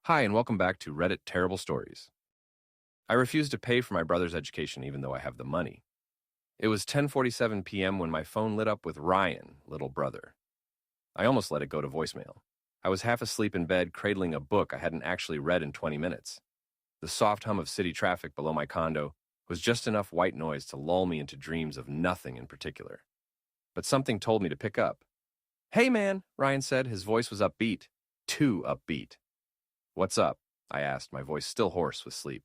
Hi, and welcome back to Reddit Terrible Stories. I refused to pay for my brother's education even though I have the money. It was 10:47 p.m. when my phone lit up with Ryan, little brother. I almost let it go to voicemail. I was half asleep in bed, cradling a book I hadn't actually read in 20 minutes. The soft hum of city traffic below my condo was just enough white noise to lull me into dreams of nothing in particular. But something told me to pick up. "Hey, man," Ryan said. His voice was upbeat. Too upbeat. "What's up?" I asked, my voice still hoarse with sleep.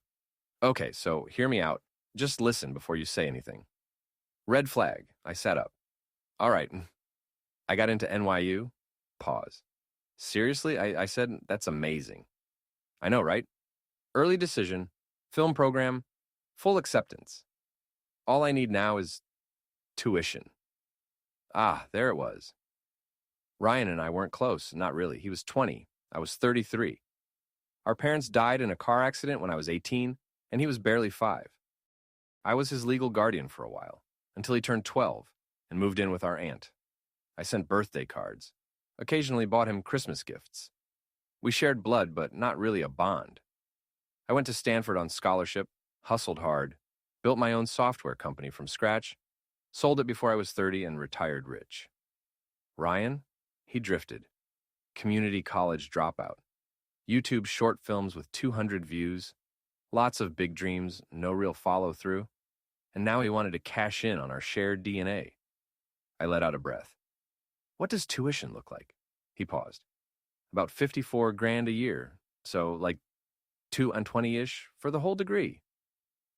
"Okay, so hear me out. Just listen before you say anything." Red flag. I sat up. "All right. I got into NYU." Pause. "Seriously?" I said. "That's amazing." "I know, right? Early decision, film program, full acceptance. All I need now is tuition." Ah, there it was. Ryan and I weren't close. Not really. He was 20. I was 33. Our parents died in a car accident when I was 18, and he was barely 5. I was his legal guardian for a while, until he turned 12 and moved in with our aunt. I sent birthday cards, occasionally bought him Christmas gifts. We shared blood, but not really a bond. I went to Stanford on scholarship, hustled hard, built my own software company from scratch, sold it before I was 30, and retired rich. Ryan? He drifted. Community college dropout. YouTube short films with 200 views, lots of big dreams, no real follow through. And now he wanted to cash in on our shared DNA. I let out a breath. "What does tuition look like?" He paused. "About 54 grand a year, so like 220-ish for the whole degree.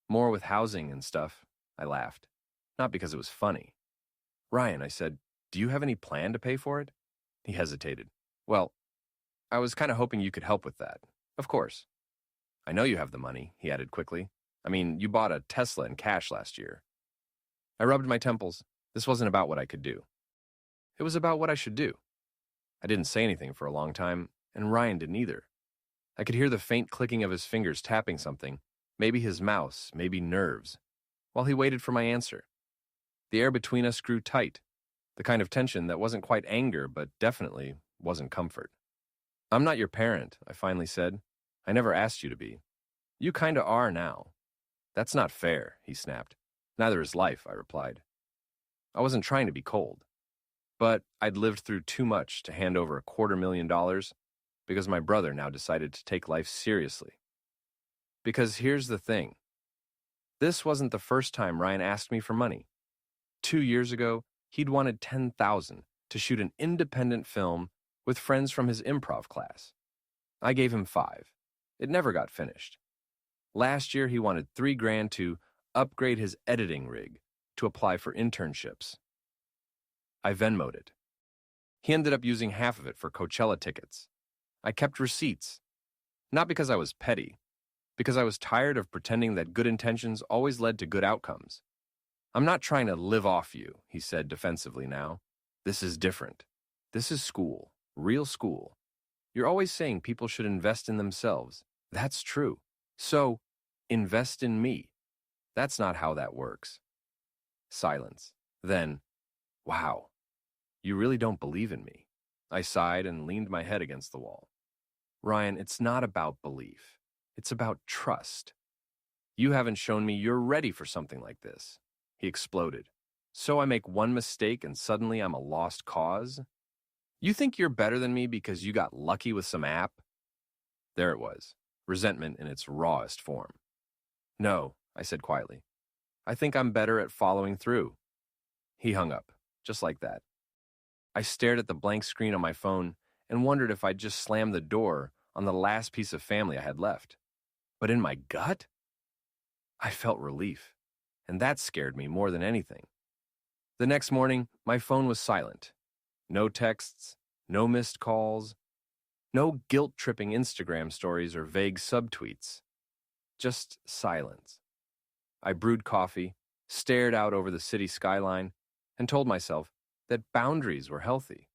More with housing and stuff." I laughed. Not because it was funny. "Ryan," I said, "do you have any plan to pay for it?" He hesitated. "Well, I was kind of hoping you could help with that. Of course." "I know you have the money," he added quickly. "I mean, you bought a Tesla in cash last year." I rubbed my temples. This wasn't about what I could do. It was about what I should do. I didn't say anything for a long time, and Ryan didn't either. I could hear the faint clicking of his fingers tapping something, maybe his mouse, maybe nerves, while he waited for my answer. The air between us grew tight, the kind of tension that wasn't quite anger, but definitely wasn't comfort. "I'm not your parent," I finally said. "I never asked you to be." "You kinda are now." "That's not fair," he snapped. "Neither is life," I replied. I wasn't trying to be cold. But I'd lived through too much to hand over $250,000 because my brother now decided to take life seriously. Because here's the thing. This wasn't the first time Ryan asked me for money. 2 years ago, he'd wanted $10,000 to shoot an independent film with friends from his improv class. I gave him 5. It never got finished. Last year, he wanted 3 grand to upgrade his editing rig to apply for internships. I Venmo'd it. He ended up using half of it for Coachella tickets. I kept receipts. Not because I was petty, because I was tired of pretending that good intentions always led to good outcomes. "I'm not trying to live off you," he said defensively now. "This is different. This is school, real school. You're always saying people should invest in themselves. That's true. So, invest in me. That's not how that works." Silence. Then, "Wow. You really don't believe in me." I sighed and leaned my head against the wall. "Ryan, it's not about belief. It's about trust. You haven't shown me you're ready for something like this." He exploded. "So I make one mistake and suddenly I'm a lost cause? You think you're better than me because you got lucky with some app?" There it was, resentment in its rawest form. "No," I said quietly. "I think I'm better at following through." He hung up, just like that. I stared at the blank screen on my phone and wondered if I'd just slammed the door on the last piece of family I had left. But in my gut, I felt relief, and that scared me more than anything. The next morning, my phone was silent. No texts, no missed calls, no guilt-tripping Instagram stories or vague subtweets. Just silence. I brewed coffee, stared out over the city skyline, and told myself that boundaries were healthy,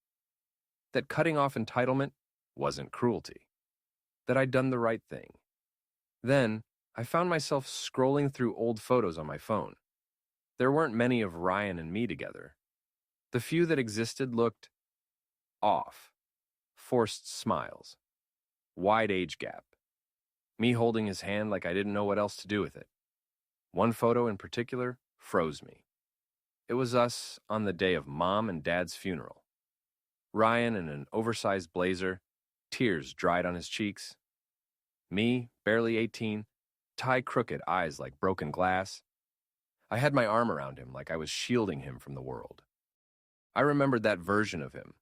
that cutting off entitlement wasn't cruelty, that I'd done the right thing. Then, I found myself scrolling through old photos on my phone. There weren't many of Ryan and me together. The few that existed looked off, forced smiles. wide age gap. Me holding his hand like I didn't know what else to do with it. One photo in particular froze me. It was us on the day of Mom and Dad's funeral. Ryan in an oversized blazer, tears dried on his cheeks. Me, barely 18, tie crooked, eyes like broken glass. I had my arm around him like I was shielding him from the world. I remembered that version of him.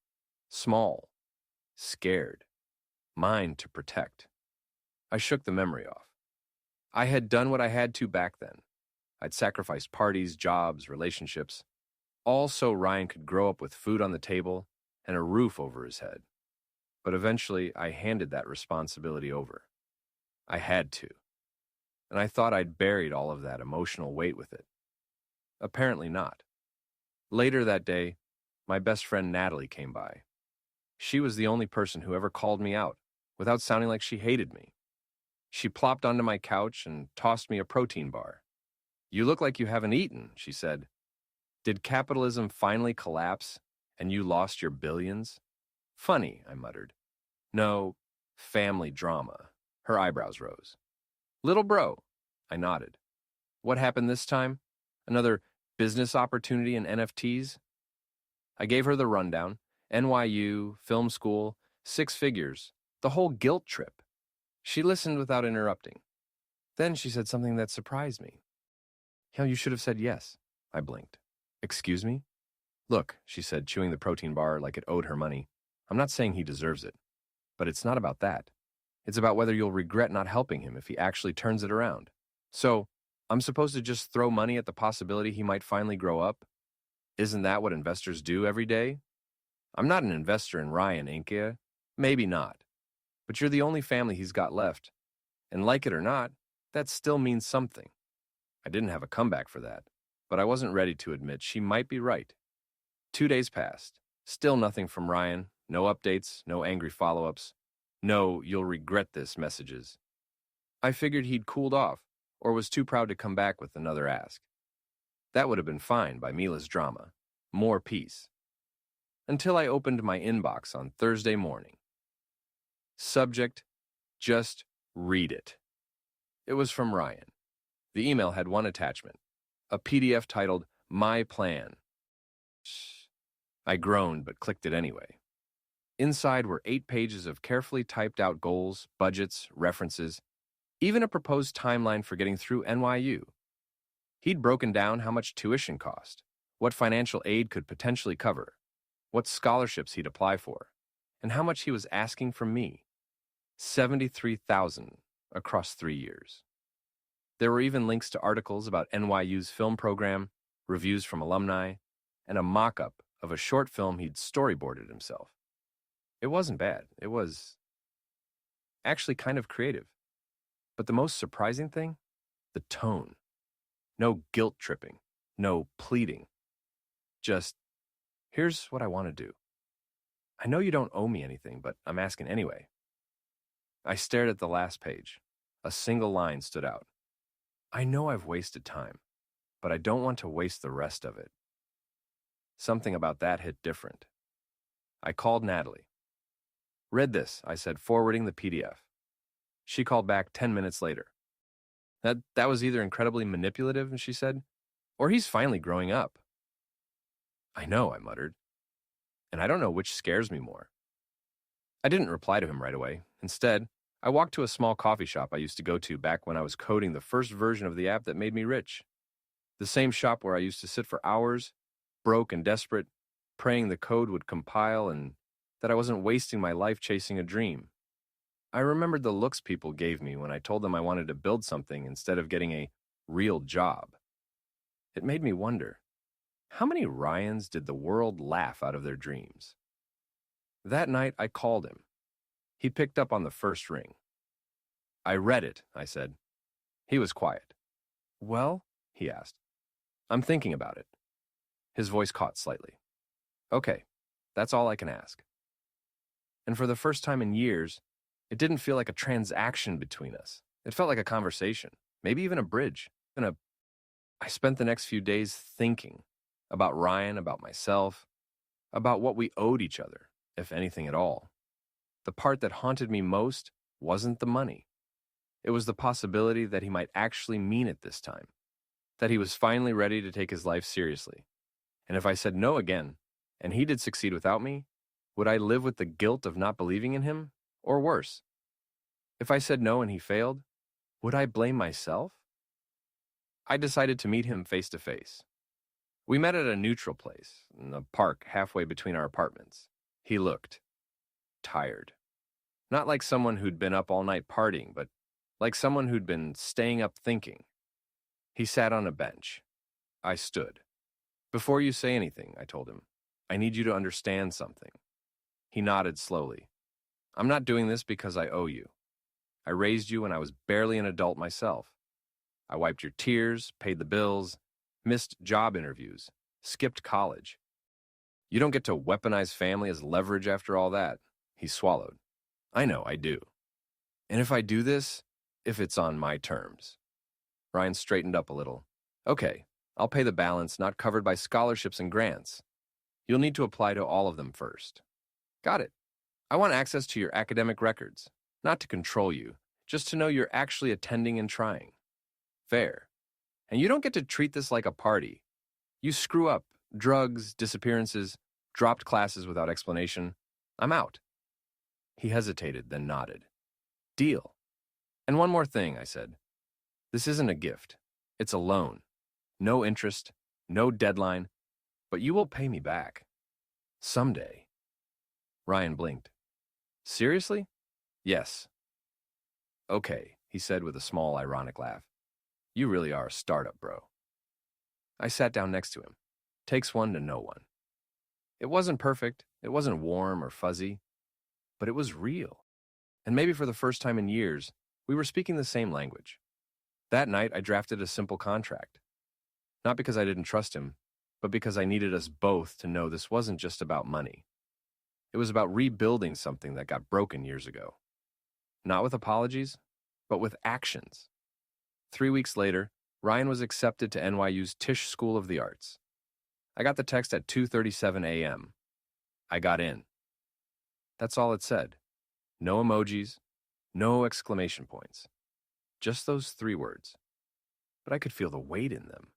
Small, scared, mine to protect. I shook the memory off. I had done what I had to back then. I'd sacrificed parties, jobs, relationships, all so Ryan could grow up with food on the table and a roof over his head. But eventually, I handed that responsibility over. I had to. And I thought I'd buried all of that emotional weight with it. Apparently not. Later that day, my best friend Natalie came by. She was the only person who ever called me out without sounding like she hated me. She plopped onto my couch and tossed me a protein bar. "You look like you haven't eaten," she said. "Did capitalism finally collapse and you lost your billions?" "Funny," I muttered. "No, family drama." Her eyebrows rose. "Little bro," I nodded. "What happened this time? Another business opportunity in NFTs?" I gave her the rundown. NYU, film school, 6 figures, the whole guilt trip. She listened without interrupting. Then she said something that surprised me. "Hell, you should have said yes." I blinked. "Excuse me?" "Look," she said, chewing the protein bar like it owed her money. "I'm not saying he deserves it. But it's not about that. It's about whether you'll regret not helping him if he actually turns it around. So, I'm supposed to just throw money at the possibility he might finally grow up? Isn't that what investors do every day? I'm not an investor in Ryan, Inkia. Maybe not. But you're the only family he's got left. And like it or not, that still means something." I didn't have a comeback for that, but I wasn't ready to admit she might be right. 2 days passed. Still nothing from Ryan. No updates, no angry follow-ups. No, "you'll regret this" messages. I figured he'd cooled off, or was too proud to come back with another ask. That would have been fine by Mila's drama. More peace. Until I opened my inbox on Thursday morning. Subject, just read it. It was from Ryan. The email had one attachment, a PDF titled My Plan. I groaned but clicked it anyway. Inside were 8 pages of carefully typed out goals, budgets, references, even a proposed timeline for getting through NYU. He'd broken down how much tuition cost, what financial aid could potentially cover, what scholarships he'd apply for, and how much he was asking from me. $73,000 across 3 years. There were even links to articles about NYU's film program, reviews from alumni, and a mock-up of a short film he'd storyboarded himself. It wasn't bad. It was actually kind of creative. But the most surprising thing? The tone. No guilt tripping. No pleading. Just, "Here's what I want to do. I know you don't owe me anything, but I'm asking anyway." I stared at the last page. A single line stood out. "I know I've wasted time, but I don't want to waste the rest of it." Something about that hit different. I called Natalie. "Read this," I said, forwarding the PDF. She called back 10 minutes later. That was either incredibly manipulative," she said, "or he's finally growing up." "I know," I muttered. "And I don't know which scares me more." I didn't reply to him right away. Instead, I walked to a small coffee shop I used to go to back when I was coding the first version of the app that made me rich. The same shop where I used to sit for hours, broke and desperate, praying the code would compile and that I wasn't wasting my life chasing a dream. I remembered the looks people gave me when I told them I wanted to build something instead of getting a real job. It made me wonder, how many Ryans did the world laugh out of their dreams? That night, I called him. He picked up on the first ring. "I read it," I said. He was quiet. "Well?" he asked. "I'm thinking about it." His voice caught slightly. "Okay, that's all I can ask." And for the first time in years, it didn't feel like a transaction between us. It felt like a conversation, maybe even a bridge. I spent the next few days thinking about Ryan, about myself, about what we owed each other, if anything at all. The part that haunted me most wasn't the money. It was the possibility that he might actually mean it this time, that he was finally ready to take his life seriously. And if I said no again, and he did succeed without me, would I live with the guilt of not believing in him? Or worse, if I said no and he failed, would I blame myself? I decided to meet him face to face. We met at a neutral place, in a park halfway between our apartments. He looked tired. Not like someone who'd been up all night partying, but like someone who'd been staying up thinking. He sat on a bench. I stood. Before you say anything, I told him, I need you to understand something. He nodded slowly. I'm not doing this because I owe you. I raised you when I was barely an adult myself. I wiped your tears, paid the bills, missed job interviews, skipped college. You don't get to weaponize family as leverage after all that. He swallowed. I know, I do. And if I do this, if it's on my terms. Ryan straightened up a little. Okay, I'll pay the balance not covered by scholarships and grants. You'll need to apply to all of them first. Got it. I want access to your academic records, not to control you, just to know you're actually attending and trying. Fair. And you don't get to treat this like a party. You screw up, drugs, disappearances, dropped classes without explanation. I'm out. He hesitated, then nodded. Deal. And one more thing, I said. This isn't a gift. It's a loan. No interest, no deadline, but you will pay me back. Someday. Ryan blinked. Seriously? Yes. Okay, he said with a small, ironic laugh. You really are a startup, bro. I sat down next to him. Takes one to know one. It wasn't perfect, it wasn't warm or fuzzy, but it was real. And maybe for the first time in years, we were speaking the same language. That night, I drafted a simple contract. Not because I didn't trust him, but because I needed us both to know this wasn't just about money. It was about rebuilding something that got broken years ago. Not with apologies, but with actions. 3 weeks later, Ryan was accepted to NYU's Tisch School of the Arts. I got the text at 2:37 a.m. I got in. That's all it said. No emojis, no exclamation points. Just those 3 words. But I could feel the weight in them.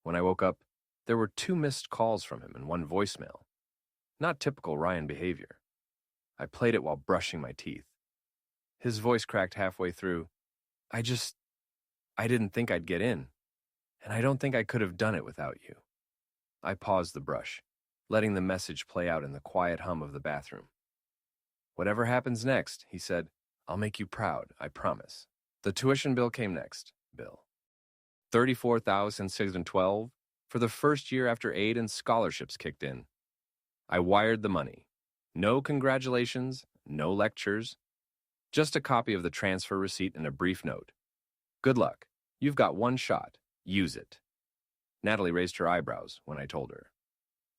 When I woke up, there were 2 missed calls from him and 1 voicemail. Not typical Ryan behavior. I played it while brushing my teeth. His voice cracked halfway through. I didn't think I'd get in, and I don't think I could have done it without you. I paused the brush, letting the message play out in the quiet hum of the bathroom. Whatever happens next, he said, I'll make you proud, I promise. The tuition bill came next, Bill. $34,612 for the first year after aid and scholarships kicked in. I wired the money. No congratulations, no lectures, just a copy of the transfer receipt and a brief note. Good luck. You've got 1 shot. Use it. Natalie raised her eyebrows when I told her.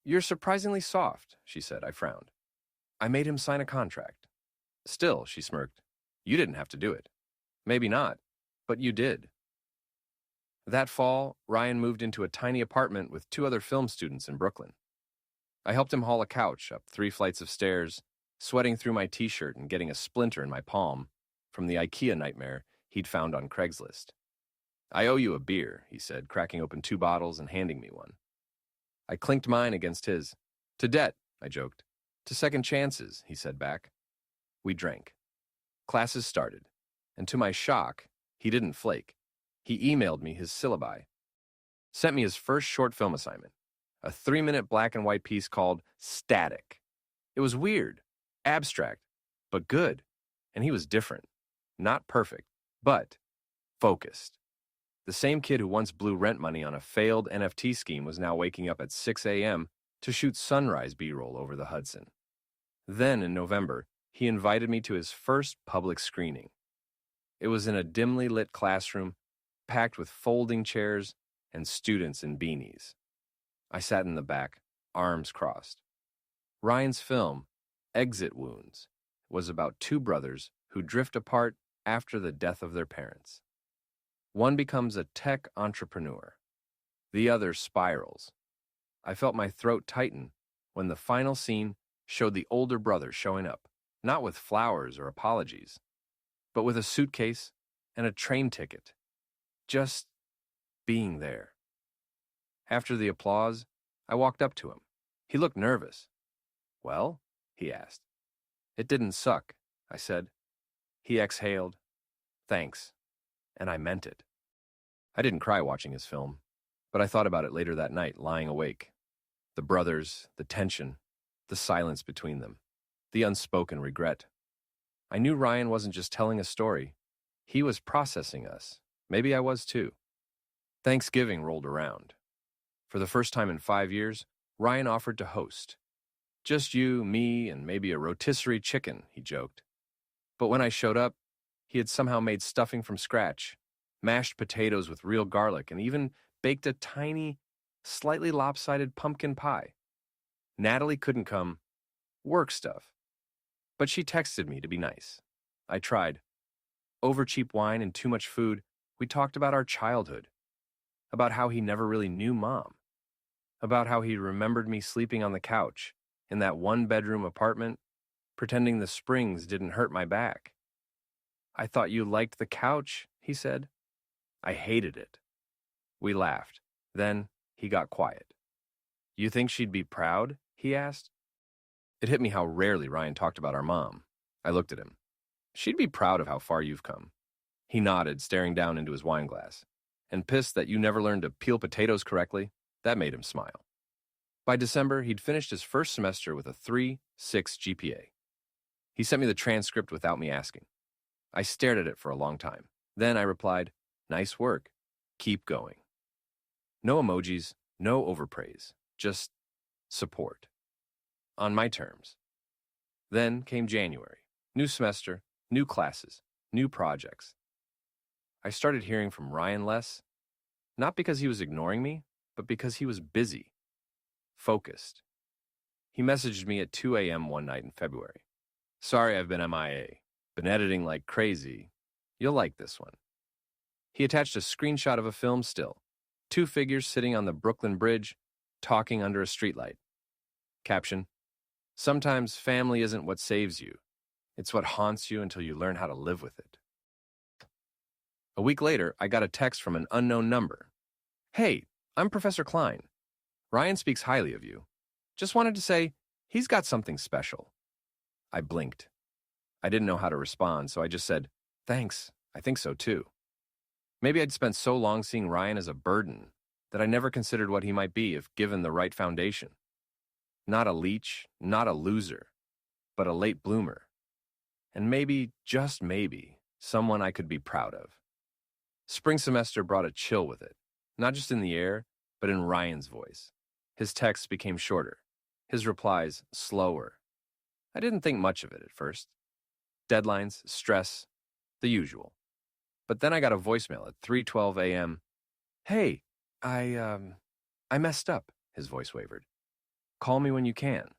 You're surprisingly soft, she said. I frowned. I made him sign a contract. Still, she smirked. You didn't have to do it. Maybe not, but you did. That fall, Ryan moved into a tiny apartment with 2 other film students in Brooklyn. I helped him haul a couch up 3 flights of stairs, sweating through my t-shirt and getting a splinter in my palm from the IKEA nightmare he'd found on Craigslist. I owe you a beer, he said, cracking open 2 bottles and handing me one. I clinked mine against his. To debt, I joked. To second chances, he said back. We drank. Classes started, and to my shock, he didn't flake. He emailed me his syllabi. Sent me his first short film assignment, a 3-minute black and white piece called Static. It was weird, abstract, but good, and he was different. Not perfect, but focused. The same kid who once blew rent money on a failed NFT scheme was now waking up at 6 a.m. to shoot sunrise B-roll over the Hudson. Then, in November, he invited me to his first public screening. It was in a dimly lit classroom, packed with folding chairs and students in beanies. I sat in the back, arms crossed. Ryan's film, Exit Wounds, was about 2 brothers who drift apart after the death of their parents. One becomes a tech entrepreneur. The other spirals. I felt my throat tighten when the final scene showed the older brother showing up, not with flowers or apologies, but with a suitcase and a train ticket. Just being there. After the applause, I walked up to him. He looked nervous. "Well?" he asked. "It didn't suck," I said. He exhaled. "Thanks." And I meant it. I didn't cry watching his film, but I thought about it later that night, lying awake. The brothers, the tension, the silence between them, the unspoken regret. I knew Ryan wasn't just telling a story. He was processing us. Maybe I was too. Thanksgiving rolled around. For the first time in 5 years, Ryan offered to host. "Just you, me, and maybe a rotisserie chicken," he joked. But when I showed up, he had somehow made stuffing from scratch, mashed potatoes with real garlic, and even baked a tiny, slightly lopsided pumpkin pie. Natalie couldn't come. Work stuff. But she texted me to be nice. I tried. Over cheap wine and too much food, we talked about our childhood. About how he never really knew Mom. About how he remembered me sleeping on the couch in that one-bedroom apartment, pretending the springs didn't hurt my back. "I thought you liked the couch," he said. I hated it. We laughed. Then he got quiet. "You think she'd be proud?" he asked. It hit me how rarely Ryan talked about our mom. I looked at him. "She'd be proud of how far you've come." He nodded, staring down into his wine glass. "And pissed that you never learned to peel potatoes correctly?" That made him smile. By December, he'd finished his first semester with a 3.6 GPA. He sent me the transcript without me asking. I stared at it for a long time. Then I replied, "Nice work. Keep going." No emojis, no overpraise, just support. On my terms. Then came January. New semester, new classes, new projects. I started hearing from Ryan less, not because he was ignoring me, but because he was busy, focused. He messaged me at 2 a.m. one night in February. "Sorry I've been MIA. Been editing like crazy. You'll like this one." He attached a screenshot of a film still. 2 figures sitting on the Brooklyn Bridge, talking under a streetlight. Caption: "Sometimes family isn't what saves you. It's what haunts you until you learn how to live with it." A week later, I got a text from an unknown number. "Hey, I'm Professor Klein. Ryan speaks highly of you. Just wanted to say, he's got something special." I blinked. I didn't know how to respond, so I just said, "Thanks, I think so too." Maybe I'd spent so long seeing Ryan as a burden that I never considered what he might be if given the right foundation. Not a leech, not a loser, but a late bloomer. And maybe, just maybe, someone I could be proud of. Spring semester brought a chill with it, not just in the air, but in Ryan's voice. His texts became shorter, his replies slower. I didn't think much of it at first. Deadlines, stress, the usual. But then I got a voicemail at 3:12 a.m. "Hey, I messed up," his voice wavered. "Call me when you can."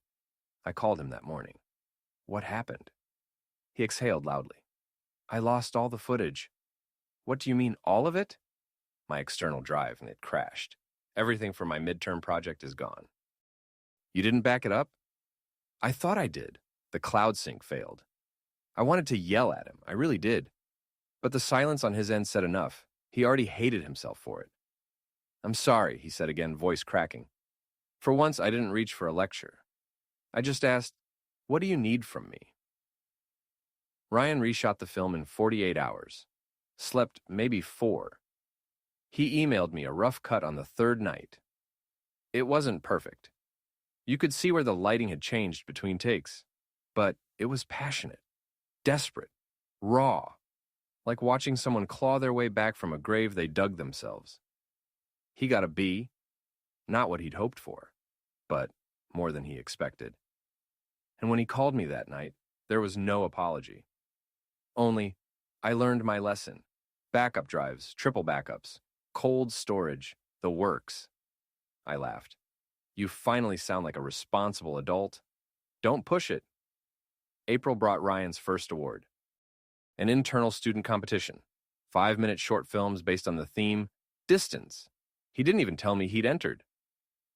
I called him that morning. "What happened?" He exhaled loudly. "I lost all the footage." "What do you mean, all of it?" My external drive, and it crashed. Everything for my midterm project is gone. "You didn't back it up?" "I thought I did. The cloud sync failed." I wanted to yell at him. I really did. But the silence on his end said enough. He already hated himself for it. "I'm sorry," he said again, voice cracking. For once, I didn't reach for a lecture. I just asked, "What do you need from me?" Ryan reshot the film in 48 hours. Slept maybe 4. He emailed me a rough cut on the 3rd night. It wasn't perfect. You could see where the lighting had changed between takes. But it was passionate, desperate, raw, like watching someone claw their way back from a grave they dug themselves. He got a B, not what he'd hoped for, but more than he expected. And when he called me that night, there was no apology. Only, I learned my lesson. Backup drives, triple backups, cold storage, the works. I laughed. "You finally sound like a responsible adult. Don't push it." April brought Ryan's first award. An internal student competition. 5-minute short films based on the theme, distance. He didn't even tell me he'd entered.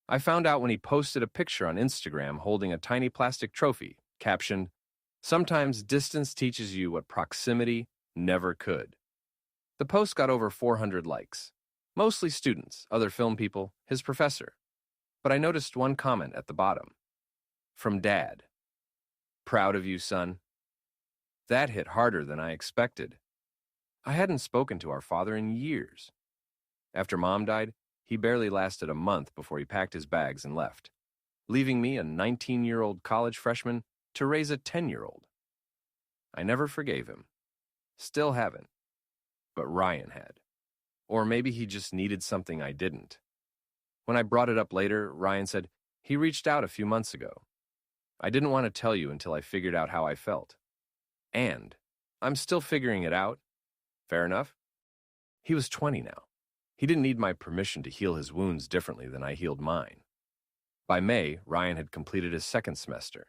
I found out when he posted a picture on Instagram holding a tiny plastic trophy, captioned, "Sometimes distance teaches you what proximity Never could. The post got over 400 likes. Mostly students, other film people, his professor. But I noticed one comment at the bottom. From Dad. Proud of you, son. That hit harder than I expected. I hadn't spoken to our father in years. After Mom died, he barely lasted a month before he packed his bags and left, leaving me, a 19-year-old college freshman, to raise a 10-year-old. I never forgave him. Still haven't. But Ryan had. Or maybe he just needed something I didn't. When I brought it up later, Ryan said he reached out a few months ago. I didn't want to tell you until I figured out how I felt. And I'm still figuring it out. Fair enough? He was 20 now. He didn't need my permission to heal his wounds differently than I healed mine. By May, Ryan had completed his second semester.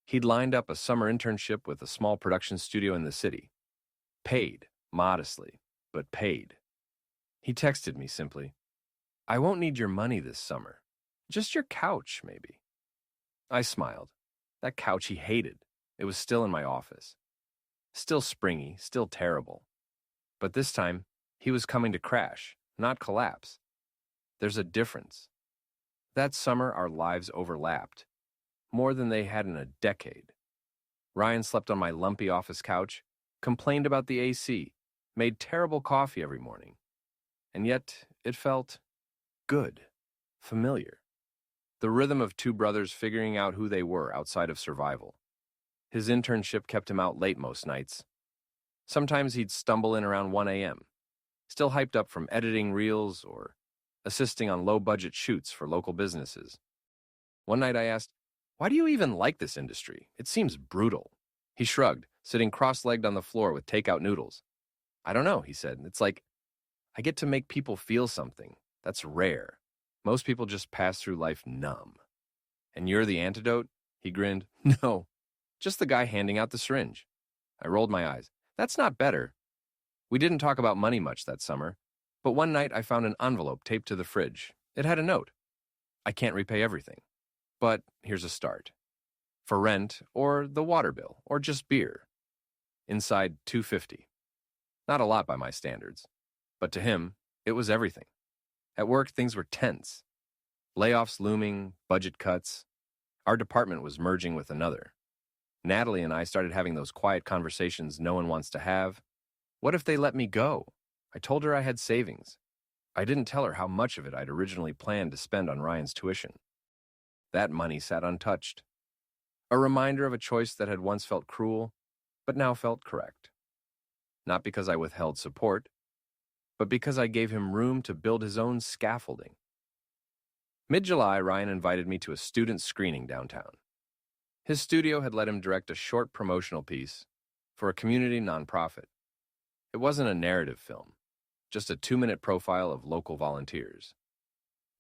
He'd lined up a summer internship with a small production studio in the city. Paid, modestly, but paid. He texted me simply, I won't need your money this summer. Just your couch, maybe. I smiled. That couch he hated. It was still in my office. Still springy, still terrible. But this time, he was coming to crash, not collapse. There's a difference. That summer, our lives overlapped, more than they had in a decade. Ryan slept on my lumpy office couch, complained about the AC, made terrible coffee every morning. And yet, it felt good, familiar. The rhythm of two brothers figuring out who they were outside of survival. His internship kept him out late most nights. Sometimes he'd stumble in around 1 a.m., still hyped up from editing reels or assisting on low-budget shoots for local businesses. One night I asked, why do you even like this industry? It seems brutal. He shrugged, sitting cross-legged on the floor with takeout noodles. I don't know, he said. It's like, I get to make people feel something. That's rare. Most people just pass through life numb. And you're the antidote? He grinned. No, just the guy handing out the syringe. I rolled my eyes. That's not better. We didn't talk about money much that summer, but one night I found an envelope taped to the fridge. It had a note. I can't repay everything, but here's a start. For rent, or the water bill, or just beer. Inside, $250. Not a lot by my standards, but to him, it was everything. At work, things were tense. Layoffs looming, budget cuts. Our department was merging with another. Natalie and I started having those quiet conversations no one wants to have. What if they let me go? I told her I had savings. I didn't tell her how much of it I'd originally planned to spend on Ryan's tuition. That money sat untouched. A reminder of a choice that had once felt cruel, but now felt correct. Not because I withheld support, but because I gave him room to build his own scaffolding. Mid-July, Ryan invited me to a student screening downtown. His studio had let him direct a short promotional piece for a community nonprofit. It wasn't a narrative film, just a 2-minute profile of local volunteers.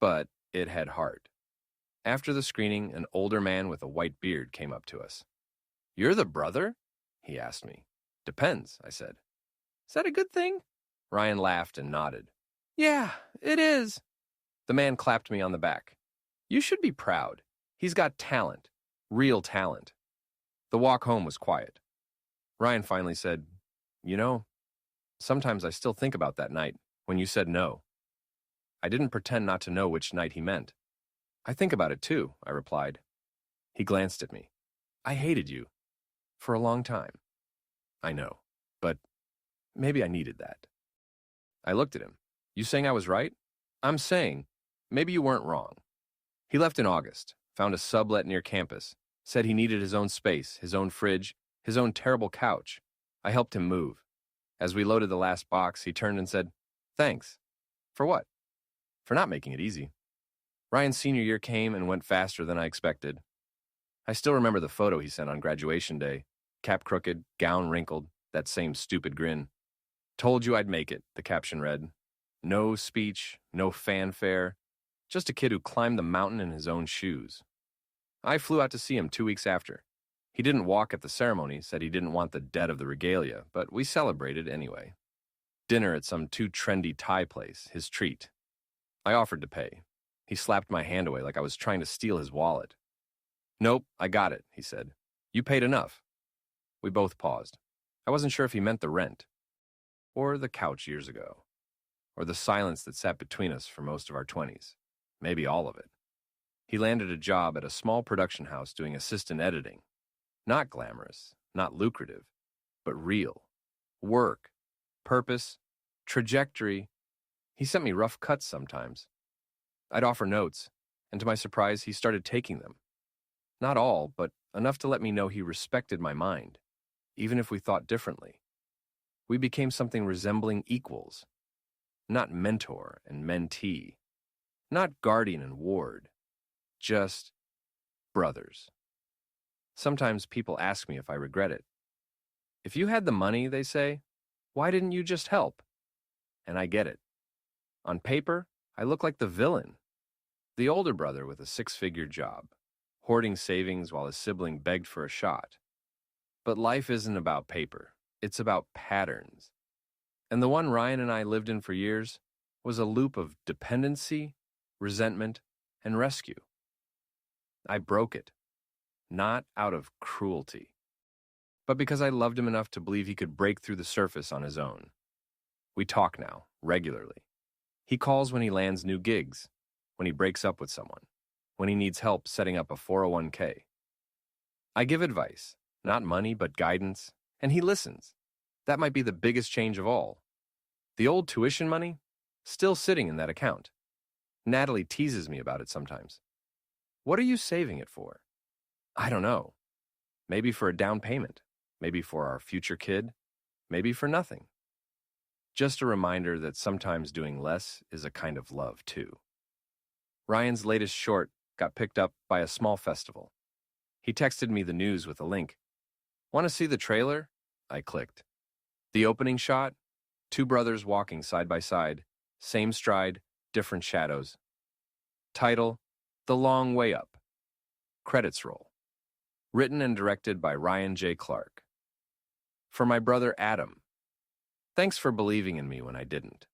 But it had heart. After the screening, an older man with a white beard came up to us. You're the brother? He asked me. Depends, I said. Is that a good thing? Ryan laughed and nodded. Yeah, it is. The man clapped me on the back. You should be proud. He's got talent. Real talent. The walk home was quiet. Ryan finally said, You know, sometimes I still think about that night when you said no. I didn't pretend not to know which night he meant. I think about it too, I replied. He glanced at me. I hated you. For a long time. I know, but maybe I needed that. I looked at him. You saying I was right? I'm saying, maybe you weren't wrong. He left in August, found a sublet near campus, said he needed his own space, his own fridge, his own terrible couch. I helped him move. As we loaded the last box, he turned and said, Thanks. For what? For not making it easy. Ryan's senior year came and went faster than I expected. I still remember the photo he sent on graduation day. Cap crooked, gown wrinkled, that same stupid grin. Told you I'd make it, the caption read. No speech, no fanfare, just a kid who climbed the mountain in his own shoes. I flew out to see him 2 weeks after. He didn't walk at the ceremony, said he didn't want the debt of the regalia, but we celebrated anyway. Dinner at some too trendy Thai place, his treat. I offered to pay. He slapped my hand away like I was trying to steal his wallet. Nope, I got it, he said. You paid enough. We both paused. I wasn't sure if he meant the rent. or the couch years ago, or the silence that sat between us for most of our 20s, maybe all of it. He landed a job at a small production house doing assistant editing. Not glamorous, not lucrative, but real. Work, purpose, trajectory. He sent me rough cuts sometimes. I'd offer notes, and to my surprise, he started taking them. Not all, but enough to let me know he respected my mind, even if we thought differently. We became something resembling equals, not mentor and mentee, not guardian and ward, just brothers. Sometimes people ask me if I regret it. If you had the money, they say, why didn't you just help? And I get it. On paper, I look like the villain, the older brother with a six-figure job, hoarding savings while his sibling begged for a shot. But life isn't about paper. It's about patterns. And the one Ryan and I lived in for years was a loop of dependency, resentment, and rescue. I broke it, not out of cruelty, but because I loved him enough to believe he could break through the surface on his own. We talk now, regularly. He calls when he lands new gigs, when he breaks up with someone, when he needs help setting up a 401k. I give advice, not money, but guidance, and he listens. That might be the biggest change of all. The old tuition money, still sitting in that account. Natalie teases me about it sometimes. What are you saving it for? I don't know. Maybe for a down payment, maybe for our future kid, maybe for nothing. Just a reminder that sometimes doing less is a kind of love, too. Ryan's latest short got picked up by a small festival. He texted me the news with a link. Want to see the trailer? I clicked. The opening shot, two brothers walking side by side, same stride, different shadows. Title, The Long Way Up. Credits roll. Written and directed by Ryan J. Clark. For my brother Adam. Thanks for believing in me when I didn't.